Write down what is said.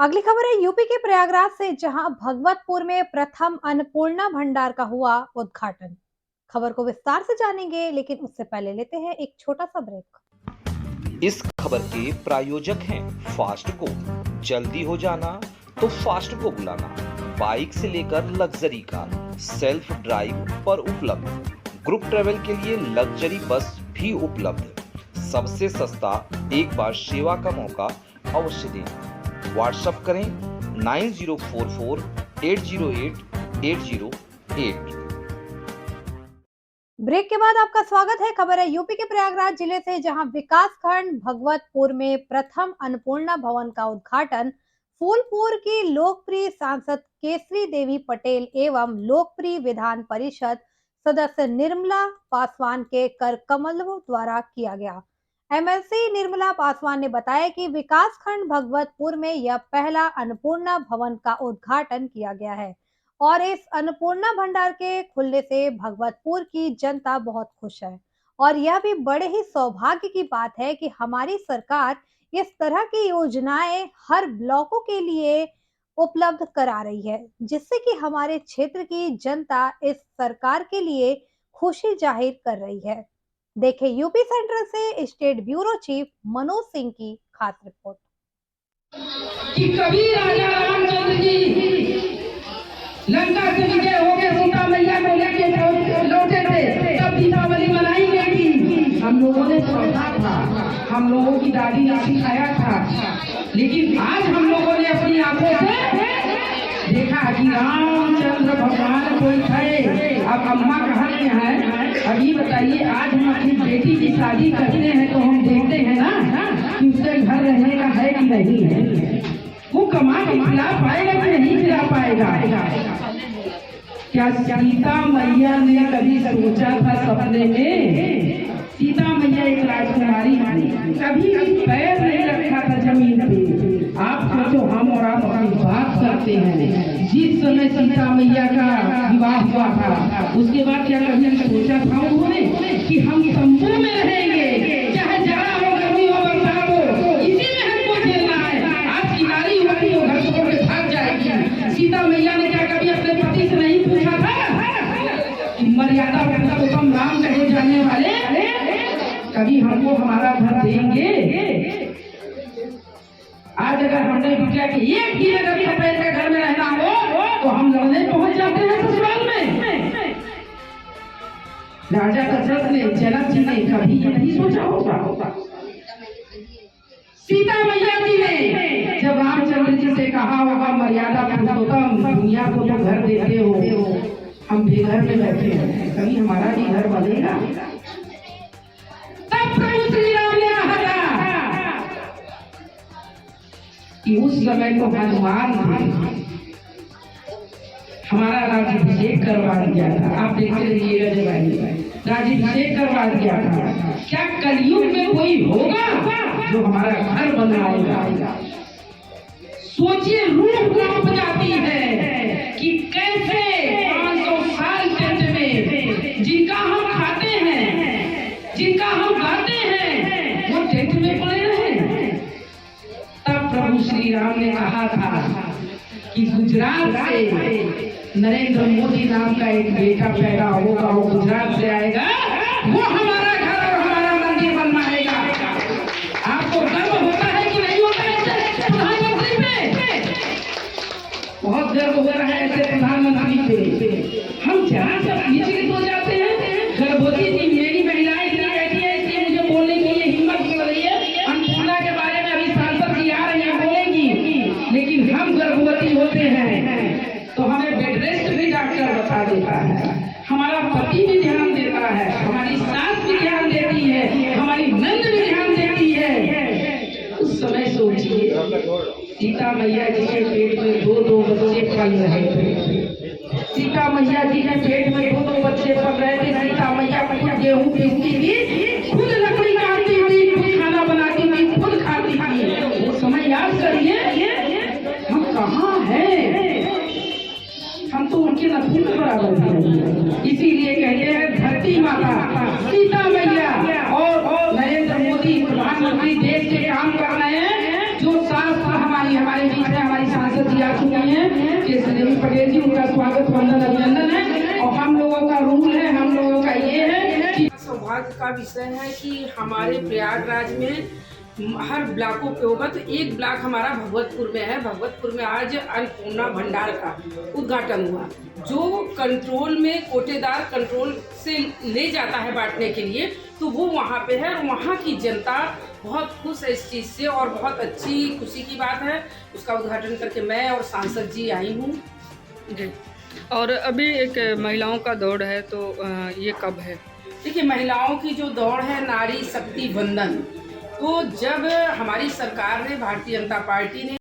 अगली खबर है यूपी के प्रयागराज से, जहां भगवतपुर में प्रथम अन्नपूर्णा भंडार का हुआ उद्घाटन। खबर को विस्तार से जानेंगे, लेकिन उससे पहले लेते हैं एक छोटा सा ब्रेक। इस खबर के प्रायोजक हैं फास्ट को। जल्दी हो जाना तो फास्ट को बुलाना। बाइक से लेकर लग्जरी कार सेल्फ ड्राइव पर उपलब्ध। ग्रुप ट्रेवल के लिए लग्जरी बस भी उपलब्ध। सबसे सस्ता एक बार सेवा का मौका अवश्य दें। व्हाट्सएप करें 9044808808। ब्रेक के बाद आपका स्वागत है। खबर है यूपी के प्रयागराज जिले से, जहां विकास खंड भगवतपुर में प्रथम अन्नपूर्णा भवन का उद्घाटन फूलपुर की लोकप्रिय सांसद केसरी देवी पटेल एवं लोकप्रिय विधान परिषद सदस्य निर्मला पासवान के कर कमलों द्वारा किया गया। एमएलसी निर्मला पासवान ने बताया कि विकास खंड भगवतपुर में यह पहला अन्नपूर्णा भवन का उद्घाटन किया गया है और इस अन्नपूर्णा भंडार के खुलने से भगवतपुर की जनता बहुत खुश है। और यह भी बड़े ही सौभाग्य की बात है कि हमारी सरकार इस तरह की योजनाएं हर ब्लॉकों के लिए उपलब्ध करा रही है, जिससे कि हमारे क्षेत्र की जनता इस सरकार के लिए खुशी जाहिर कर रही है। देखें यूपी सेंट्रल से state bureau chief Manoj Singh की खास रिपोर्ट। कि कभी राजा रामचंद्र जी लंका से विजय हो गए, सीता मैया को लेके लौटे थे, तब दीपावली मनाई गई थी। हम लोगों ने पढ़ा था, हम लोगों की दादी ने सिखाया था, लेकिन आज हम लोगों ने अपनी आंखों से देखा कि रामचंद्र भगवान कोई थे। अब अम्मा कहाँ के हैं? अभी बताइए, आज हम अपनी बेटी की शादी करते हैं तो हम देखते हैं ना कि उसके घर रहने का है कि नहीं है, वो कमा के खिला पाएगा कि नहीं खिला पाएगा। क्या सीता मैया ने कभी सोचा था सपने में? सीता मैया एक राजकुमारी थी, कभी भी पैर नहीं रखा था जमीन पे। आप सोचो, हम और आप अपनी बात करते हैं, जिस समय सीता मैया का विवाह हुआ था उसके बाद क्या कभी सोचा था उन्होंने कि हम तंबू में रहेंगे, चाहे जाड़ा हो, गर्मी हो, बरसात हो, इसी में हमको झेलना है। आज की नारी होती वो घर छोड़ के भाग जाएगी। सीता मैया ने क्या कभी अपने पति से नहीं पूछा था कि मर्यादा पुरुषोत्तम राम कहे जाने वाले कभी हमको हमारा घर देंगे? आज अगर हमने पूछा कि एक ही अगर सफेद के घर में रहना हो तो हम लड़ने पहुंच जाते हैं ससुराल में। राजा दशरथ ने, जनक जी ने कभी ये नहीं सोचा होगा। सीता मैया जी ने जब रामचंद्र जी से कहा होगा, मर्यादा पुरुषोत्तम दुनिया को जो घर देते हो, हम बेघर में बैठे हैं, कभी हमारा भी घर बनेगा? तब प्रभु श्री राम ने कहा कि उस समय तो हनुमान थे, हमारा राज्याभिषेक करवा दिया था। आप देखते रहिएगा जब आएगा, राज्याभिषेक करवा दिया था। क्या कलयुग में कोई होगा जो हमारा घर बनाएगा? सोचिए, रूह कांप जाती है कि कैसे 500 साल टेंट में जिनका हम खाते हैं, जिनका हम गाते हैं, वो टेंट में पड़े रहे। तब प्रभु श्री राम ने कहा था कि गुजरात से नरेंद्र मोदी नाम का एक बेटा पैदा होगा, वो गुजरात से आएगा, वो हमारा घर और हमारा मंदिर बनवाएगा। आपको गर्व होता है कि नहीं होता है प्रधानमंत्री पे? बहुत गर्व हो रहा है ऐसे प्रधानमंत्री पे। हम जहाँ सब विचलित हो जाते हैं। गर्भवती थी मेरी महिलाएं इतनी बैठी है, इसलिए मुझे बोलने की ये हिम्मत मिल रही है। अन्नपूर्णा के बारे में अभी सांसद जी आ रही है, बोलेंगी, लेकिन हम गर्भवती होते हैं तो हमें बेड रेस्ट भी डॉक्टर बता देता है, हमारा पति भी ध्यान देता है, हमारी सास भी ध्यान देती है, हमारी नंद भी ध्यान देती है। उस समय सोचिए, सीता मैया जी के पेट में दो बच्चे पल रहे थे। सीता मैया जी के पेट में दो बच्चे पल रहे थे। सीता मैया खुद गेहूं पीसती थी, खुद लकड़ी काटती थी, खुद खाना बनाती थी, खुद खाती थी। वो समय याद करिए, हम कहाँ हैं? हम तो उनके नसीब बराबर हैं। इसीलिए कहते हैं धरती माता, सीता मैया और नरेंद्र मोदी प्रधानमंत्री देश के काम कर रहे हैं। जो शास्त्र हमारे बीच में हमारे हैं केसरी देवी पटेल जी, उनका स्वागत वंदन अभिनंदन है। और हम लोगों का रूल है, हम लोगों का ये है कि सौभाग्य का विषय है कि हमारे प्रयागराज में हर ब्लॉकों पे होगा। तो एक ब्लॉक हमारा भगवतपुर में है। भगवतपुर में आज अन्नपूर्णा भंडार का उद्घाटन हुआ, जो कंट्रोल में कोटेदार कंट्रोल से ले जाता है बांटने के लिए, तो वो वहाँ पे है। और वहाँ की जनता बहुत खुश है इस चीज़ से, और बहुत अच्छी खुशी की बात है। उसका उद्घाटन करके मैं और सांसद जी आई हूँ जी। और अभी एक महिलाओं का दौड़ है, तो ये कब है? देखिए, महिलाओं की जो दौड़ है नारी शक्ति वंदन, तो जब हमारी सरकार ने, भारतीय जनता पार्टी ने